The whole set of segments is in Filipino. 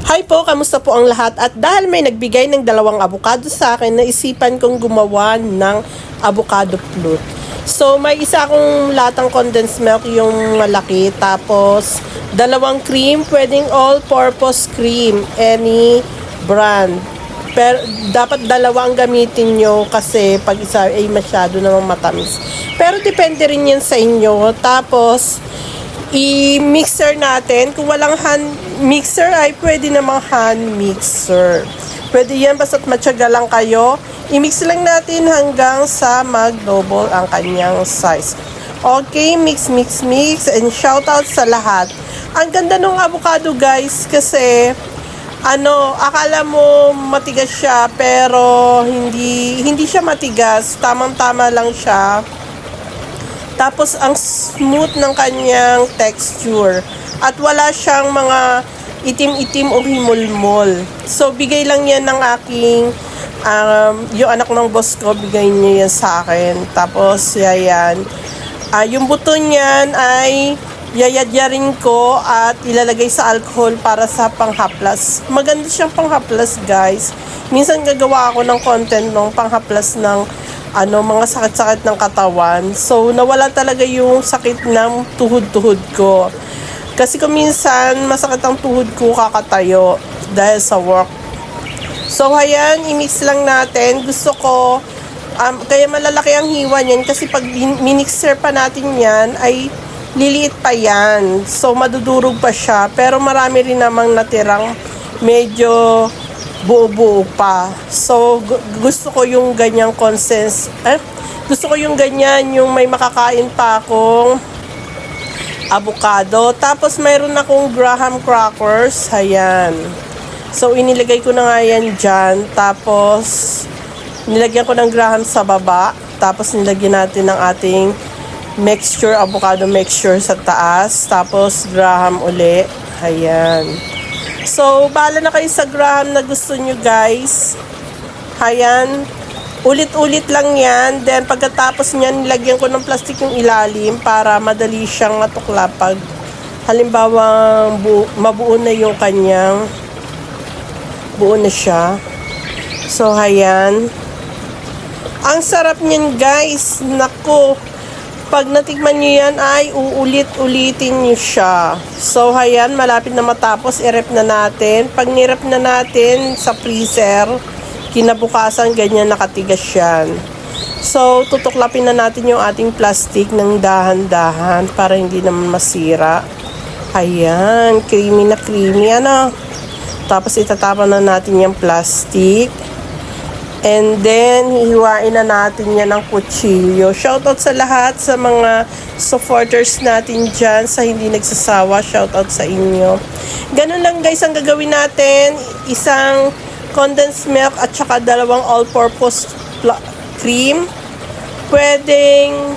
Hi po, kamusta po ang lahat? At dahil may nagbigay ng 2 avocado sa akin, naisipan kong gumawa ng avocado float. So, may isa akong latang condensed milk, yung malaki. Tapos, 2 cream, pwedeng all-purpose cream, any brand. Pero, dapat 2 ang gamitin nyo kasi pag isa ay masyado namang matamis. Pero, depende rin yan sa inyo. Tapos, i-mixer natin. Kung walang hand mixer ay pwede namang hand mixer. Pwede yan basta't matyaga lang kayo. I-mix lang natin hanggang sa mag-double ang kanyang size. Okay, mix. And shout out sa lahat. Ang ganda ng avocado guys kasi akala mo matigas siya pero hindi siya matigas. Tamang-tama lang siya. Tapos, ang smooth ng kanyang texture. At wala siyang mga itim-itim o himulmol. So, bigay lang yan ng aking, yung anak ng boss ko, bigay niya yan sa akin. Tapos, yan. Yung buto niyan ay yayadyarin ko at ilalagay sa alcohol para sa panghaplas. Maganda siyang panghaplas, guys. Minsan gagawa ako ng content ng panghaplas ng mga sakit-sakit ng katawan. So, nawala talaga yung sakit ng tuhod-tuhod ko. Kasi kung minsan, masakit ang tuhod ko kakatayo dahil sa work. So, ayan, i-mix lang natin. Gusto ko, kaya malalaki ang hiwa niyan kasi pag minixer pa natin yan, ay liliit pa yan. So, madudurog pa siya. Pero marami rin namang natirang medyo buo-buo pa. So, gusto ko yung ganyang gusto ko yung ganyan, yung may makakain pa akong avocado. Tapos, mayroon akong graham crackers. Ayan. So, inilagay ko na nga yan dyan. Tapos, nilagyan ko ng graham sa baba. Tapos, nilagyan natin ng ating mixture, avocado mixture sa taas. Tapos, graham uli. Ayan. So, bahala na kayo sa graham na gusto nyo guys. Ayan. Ulit-ulit lang yan. Then, pagkatapos nyan, nilagyan ko ng plastic yung ilalim para madali siyang matukla pag halimbawa mabuo na yung kanyang buo na siya. So, ayan. Ang sarap nyan guys. Naku. Pag natikman nyo yan ay uulit-ulitin nyo siya. So, ayan, malapit na matapos. I-rep na natin. Pag ni-rep na natin sa freezer, kinabukasan ganyan nakatigas yan. So, tutuklapin na natin yung ating plastic ng dahan-dahan para hindi naman masira. Ayan, creamy na creamy. Tapos, itatapon na natin yung plastic. And then, hihiwain na natin yan ng kutsilyo. Shoutout sa lahat sa mga supporters natin dyan sa hindi nagsasawa. Shoutout sa inyo. Ganun lang guys ang gagawin natin. Isang condensed milk at saka 2 all-purpose cream. Pwedeng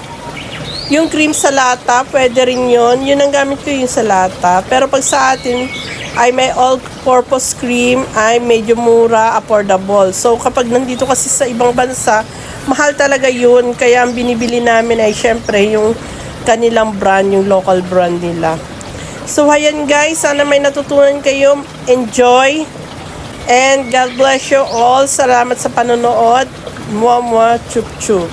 yung cream sa lata, pwede rin yun. Yun ang gamit ko yung sa lata. Pero pag sa atin ay may all-purpose cream ay medyo mura, affordable. So, kapag nandito kasi sa ibang bansa, mahal talaga yun. Kaya ang binibili namin ay syempre yung kanilang brand, yung local brand nila. So, ayan guys. Sana may natutunan kayo. Enjoy. And God bless you all. Salamat sa panonood. Mwah, mwah, chup, chup.